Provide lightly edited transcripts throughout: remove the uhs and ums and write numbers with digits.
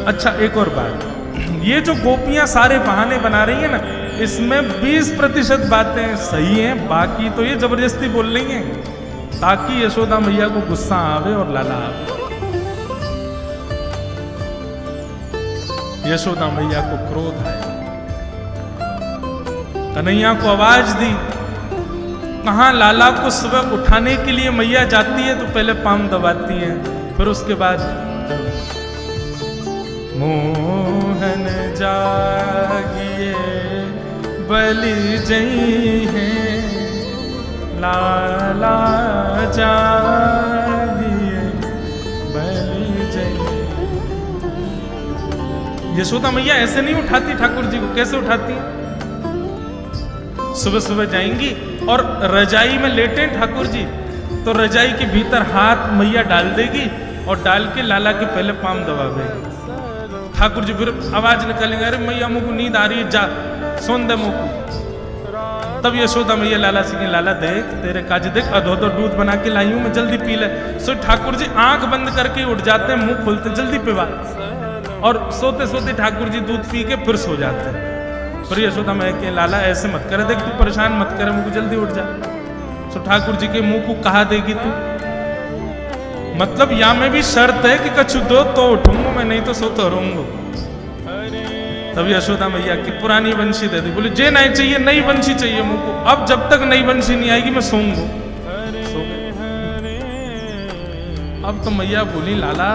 अच्छा एक और बात, ये जो गोपियां सारे बहाने बना रही है ना, इसमें 20% बातें सही हैं, बाकी तो ये जबरदस्ती बोल रही हैं ताकि यशोदा मैया को गुस्सा आवे और लाला आवे। यशोदा मैया को क्रोध आया, कन्हैया को आवाज दी, कहां लाला को सुबह उठाने के लिए मैया जाती है तो पहले पांव दबाती है, फिर उसके बाद मोहन जागिए बलि जई है, लाला जागिए बलि जई। यशोदा मैया ऐसे नहीं उठाती ठाकुर जी को, कैसे उठाती है? सुबह सुबह जाएंगी और रजाई में लेटे ठाकुर जी, तो रजाई के भीतर हाथ मैया डाल देगी और डाल के लाला के पहले पांव दबावेगी। ठाकुर जी फिर आवाज निकालेंगे, अरे मैया मुझको नींद आ रही है, जा सोन दे मुझको। तब यशोदा मैया लाला से, लाला देख तेरे काज देख, अधो दूध बना के लाई हूं मैं, जल्दी पी ले। सो ठाकुर जी आंख बंद करके उठ जाते हैं, मुंह खोलते जल्दी पिवा, और सोते सोते ठाकुर जी दूध पी के फिर सो जाते हैं। फिर यशोदा मैया के, लाला ऐसे मत करे, देख तू परेशान मत करे मुझको, जल्दी उठ जा। सो ठाकुर जी के मुंह को कहा देगी तू, मतलब या में भी शर्त है कि कछु दो तो उठूंगा मैं, नहीं तो सोता रहूंगा। तब यशोदा मैया की पुरानी बंशी दे दी, बोले जे नहीं चाहिए, नई बंशी चाहिए मुझको, अब जब तक नई बंशी नहीं आएगी मैं सोऊंगा। सो गए। अब तो मैया बोली, लाला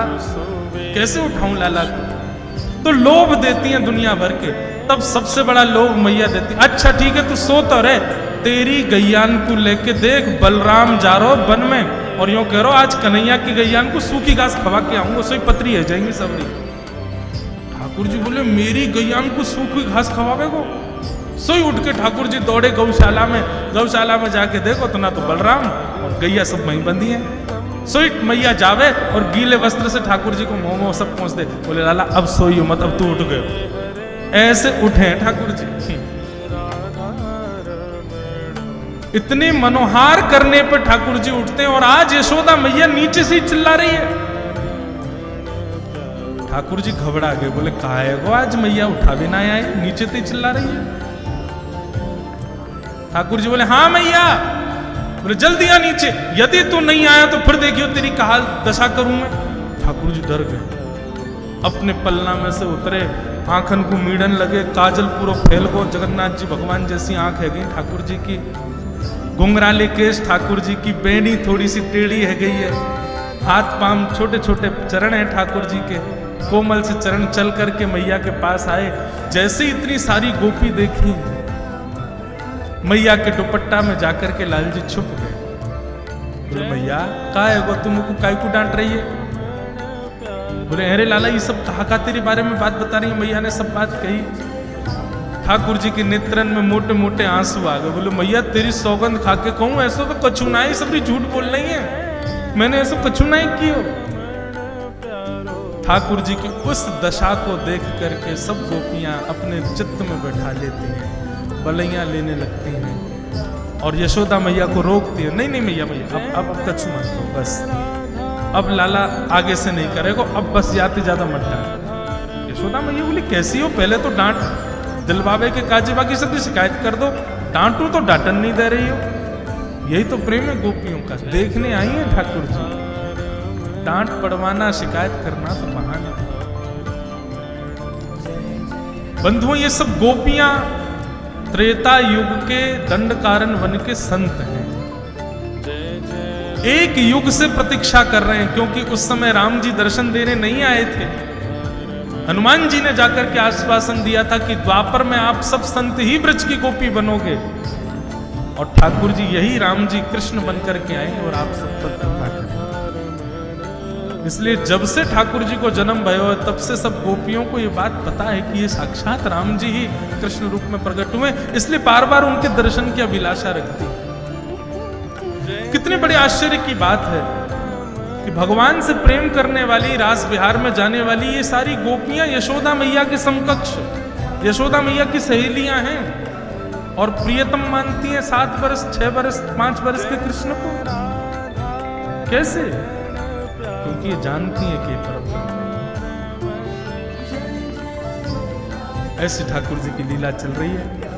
कैसे उठाऊं लाला को, तो लोभ देती हैं दुनिया भर के। तब सबसे बड़ा लोभ मैया देती, अच्छा ठीक है तू सो तो रहे, तेरी गैयान को लेके देख बलराम जा रहा वन में, और यूं कह रहा आज कन्हैया की गैयान को सूखी घास खवा के आऊंगा, सोई पतरी है जाएंगी सबरी। ठाकुर जी बोले, मेरी गैयान को सूखी घास खवावे को? सोई उठ के ठाकुर जी दौड़े गौशाला में जाके देखो तो ना तो बलराम और गैया सब वहीं बंधी हैं। सोई मैया जावे और गीले वस्त्र से ठाकुर जी को मोमो सब पहुंच दे, बोले लाला अब सोइयो मत, अब तू उठ गए। ऐसे उठे ठाकुर जी, इतने मनोहार करने पर ठाकुर जी उठते हैं। और आज यशोदा मैया नीचे से ही चिल्ला रही है। ठाकुर जी घबरा गए, बोले कहा है वो आज मैया उठा भी ना आए, नीचे से ही चिल्ला रही है। ठाकुर जी बोले हाँ मैया, बोले जल्दी आ नीचे, यदि तू नहीं आया तो फिर देखियो तेरी कहा दशा करूं मैं। ठाकुर जी डर गए, अपने पलना में से उतरे, आंखन को मीड़न लगे, काजल पूरा फैल गो, जगन्नाथ जी भगवान जैसी आंख है गई ठाकुर जी की, घुंघराले केश ठाकुर जी की, बेनी थोड़ी सी टेढ़ी है गई है, हाथ पांव छोटे छोटे चरण है ठाकुर जी के, कोमल से चरण चल करके मैया के पास आए। जैसे इतनी सारी गोपी देखी, मैया के दुपट्टा में जाकर के लाल जी छुप गए। बोले मैया का है वो, तुमको काय को डांट रही है? बोले अरे लाला ये सब कहा तेरे बारे में बात बता रही है, मैया ने सब बात कही। ठाकुर जी के नेत्रन में मोटे मोटे आंसू आ गए। बोले मैया तेरी सौगंध खा के कहूं, ऐसा तो कछु ना ही, सब झूठ बोल रही है, मैंने ऐसा कछु ना ही किया। ठाकुर जी की उस दशा को देख करके सब गोपियां अपने चित्त में बैठा लेती हैं, बलैया लेने लगती हैं और यशोदा मैया को रोकती है, नहीं नहीं मैया अब कछु मत करो, बस अब लाला आगे से नहीं करेगा, अब बस जाते ज्यादा मत डांट। यशोदा मैया बोली कैसी हो, पहले तो डांट दिलवावे के काजे, बाकी सब शिकायत कर दो, डांटू तो डांटन नहीं दे रही हो। यही तो प्रेम है गोपियों का। देखने आई है ठाकुर जी, डांट पड़वाना शिकायत करना तो बहाना। बंधुओं ये सब गोपियां त्रेता युग के दंडकारन वन के संत हैं, एक युग से प्रतीक्षा कर रहे हैं, क्योंकि उस समय राम जी दर्शन देने नहीं आए थे। हनुमान जी ने जाकर के आश्वासन दिया था कि द्वापर में आप सब संत ही ब्रज की गोपी बनोगे, और ठाकुर जी यही राम जी कृष्ण बनकर के आएंगे और आप सब पर कृपा करेंगे। इसलिए जब से ठाकुर जी को जन्म भयो है तब से सब गोपियों को ये बात पता है कि ये साक्षात राम जी ही कृष्ण रूप में प्रकट हुए, इसलिए बार बार उनके दर्शन की अभिलाषा रखती है। कितने बड़े आश्चर्य की बात है कि भगवान से प्रेम करने वाली, रास विहार में जाने वाली ये सारी गोपियां यशोदा मैया के समकक्ष, यशोदा मैया की सहेलियां हैं और प्रियतम मानती हैं 7 वर्ष 6 वर्ष 5 वर्ष के कृष्ण को। कैसे? क्योंकि ये जानती है कि परब्रह्म। ऐसी ठाकुर जी की लीला चल रही है।